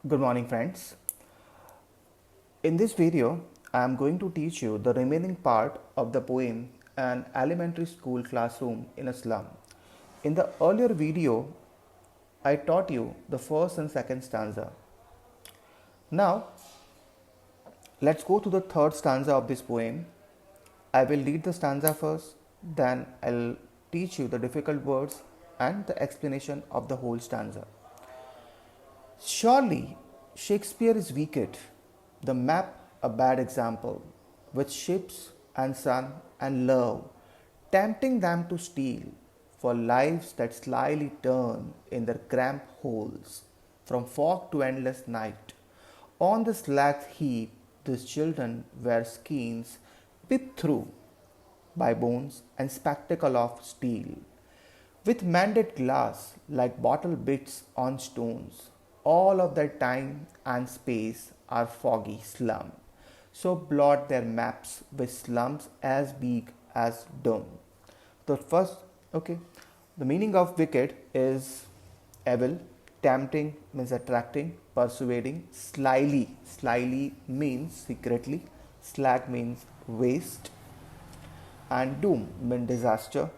Good morning, friends. In this video, I am going to teach you the remaining part of the poem An Elementary School Classroom in a Slum. In the earlier video, I taught you the first and second stanza. Now, let's go to the third stanza of this poem. I will read the stanza first, then I'll teach you the difficult words and the explanation of the whole stanza. Surely Shakespeare is wicked, the map a bad example, with ships and sun and love, tempting them to steal for lives that slyly turn in their cramped holes, from fog to endless night. On the slack heap, these children wear skins peep through by bones and spectacle of steel, with mended glass like bottle bits on stones. All of their time and space are foggy slum. So blot their maps with slums as big as dome. The first, okay, the meaning of wicked is evil, tempting means attracting, persuading, slyly means secretly, slack means waste, and doom means disaster.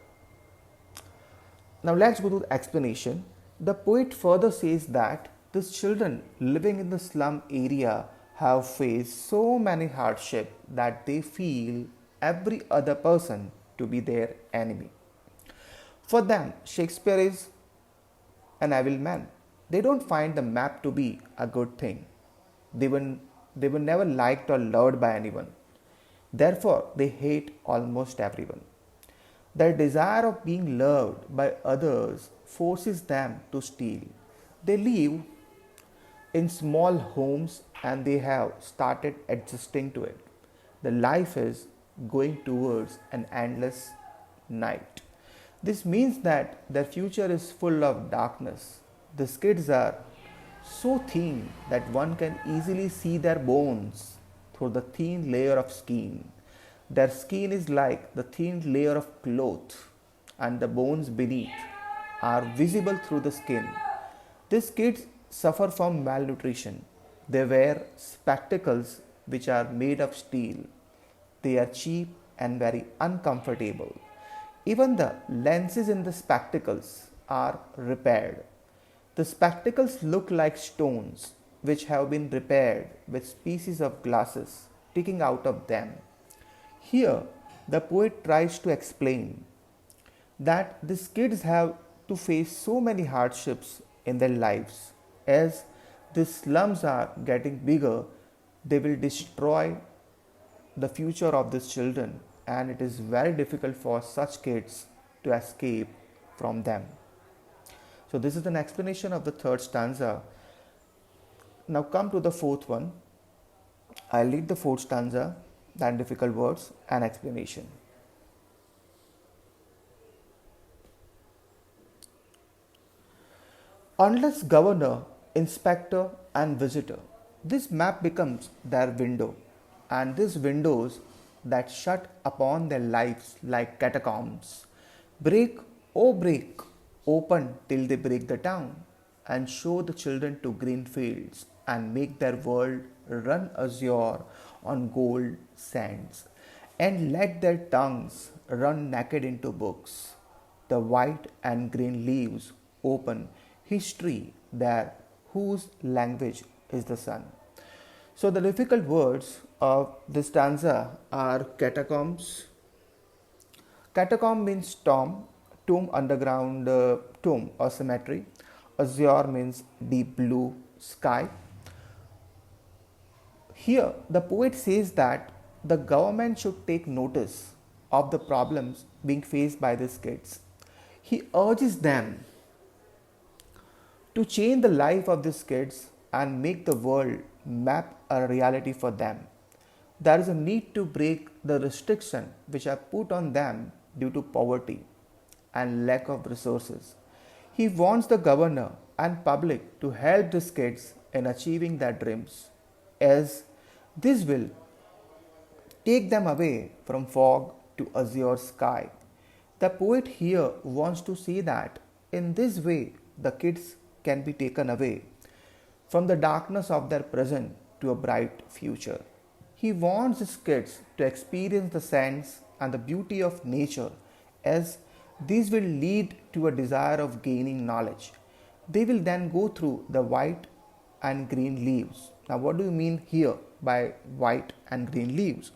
Now let's go to the explanation. The poet further says that these children living in the slum area have faced so many hardships that they feel every other person to be their enemy. For them, Shakespeare is an evil man. They don't find the map to be a good thing. They were, they were never liked or loved by anyone. Therefore, they hate almost everyone. Their desire of being loved by others forces them to steal. They live in small homes and they have started adjusting to it. The life is going towards an endless night. This means that their future is full of darkness. These kids are so thin that one can easily see their bones through the thin layer of skin. Their skin is like the thin layer of cloth, and the bones beneath are visible through the skin. These kids suffer from malnutrition. They wear spectacles which are made of steel. They are cheap and very uncomfortable. Even the lenses in the spectacles are repaired. The spectacles look like stones which have been repaired with pieces of glasses sticking out of them. Here, the poet tries to explain that these kids have to face so many hardships in their lives. As these slums are getting bigger, they will destroy the future of these children, and it is very difficult for such kids to escape from them. So, this is an explanation of the third stanza. Now, come to the fourth one. I'll read the fourth stanza, then difficult words and explanation. Unless governor, inspector, and visitor, this map becomes their window, and these windows that shut upon their lives like catacombs break, oh break, open till they break the town, and show the children to green fields and make their world run azure on gold sands, and let their tongues run naked into books. The white and green leaves open history there, whose language is the sun. So, the difficult words of this stanza are catacombs. Catacomb means tomb underground tomb or cemetery. Azure means deep blue sky. Here, the poet says that the government should take notice of the problems being faced by these kids. He urges them to change the life of these kids and make the world map a reality for them. There is a need to break the restriction which are put on them due to poverty and lack of resources. He wants the governor and public to help these kids in achieving their dreams, as this will take them away from fog to azure sky. The poet here wants to say that in this way the kids can be taken away from the darkness of their present to a bright future. He wants his kids to experience the sense and the beauty of nature, as these will lead to a desire of gaining knowledge. They will then go through the white and green leaves. Now, what do you mean here by white and green leaves?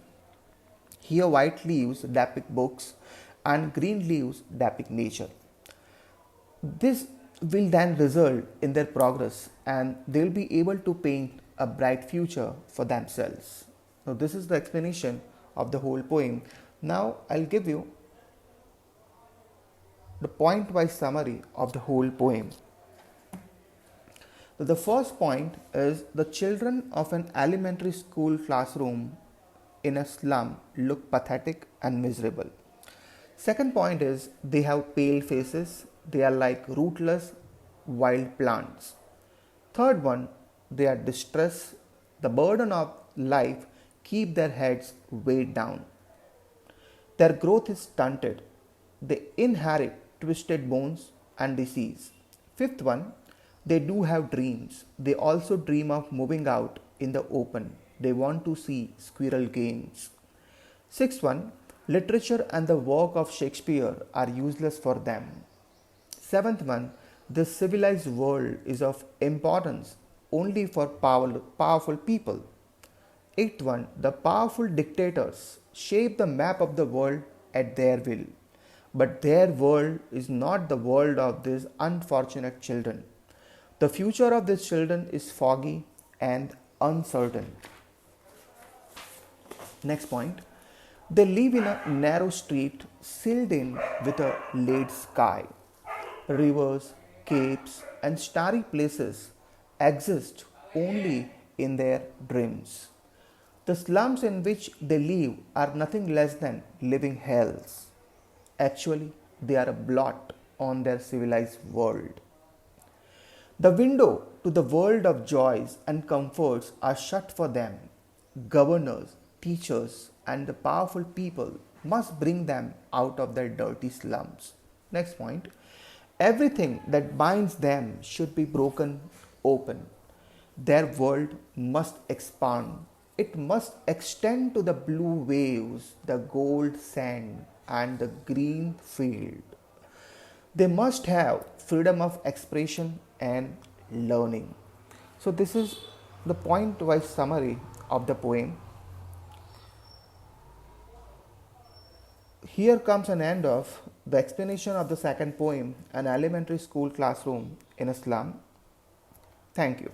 Here, white leaves depict books and green leaves depict nature. This will then result in their progress and they will be able to paint a bright future for themselves. Now, this is the explanation of the whole poem. Now, I'll give you the point wise summary of the whole poem. The first point is the children of an elementary school classroom in a slum look pathetic and miserable. Second point is they have pale faces, they are like rootless wild plants. Third one, they are distressed, the burden of life keep their heads weighed down. Their growth is stunted, they inherit twisted bones and disease. Fifth one, they do have dreams. They also dream of moving out in the open. They want to see squirrel games. Sixth one, literature and the work of Shakespeare are useless for them. Seventh one, this civilized world is of importance only for powerful people. Eighth one, the powerful dictators shape the map of the world at their will. But their world is not the world of these unfortunate children. The future of these children is foggy and uncertain. Next point. They live in a narrow street sealed in with a lead sky. Rivers, capes, and starry places exist only in their dreams. The slums in which they live are nothing less than living hells. Actually, they are a blot on their civilized world. The window to the world of joys and comforts are shut for them. Governors, teachers, and the powerful people must bring them out of their dirty slums. Next point. Everything that binds them should be broken open. Their world must expand. It must extend to the blue waves, the gold sand, and the green field. They must have freedom of expression and learning. So, this is the point wise summary of the poem. Here comes an end of the explanation of the second poem, An Elementary School Classroom in a Slum. Thank you.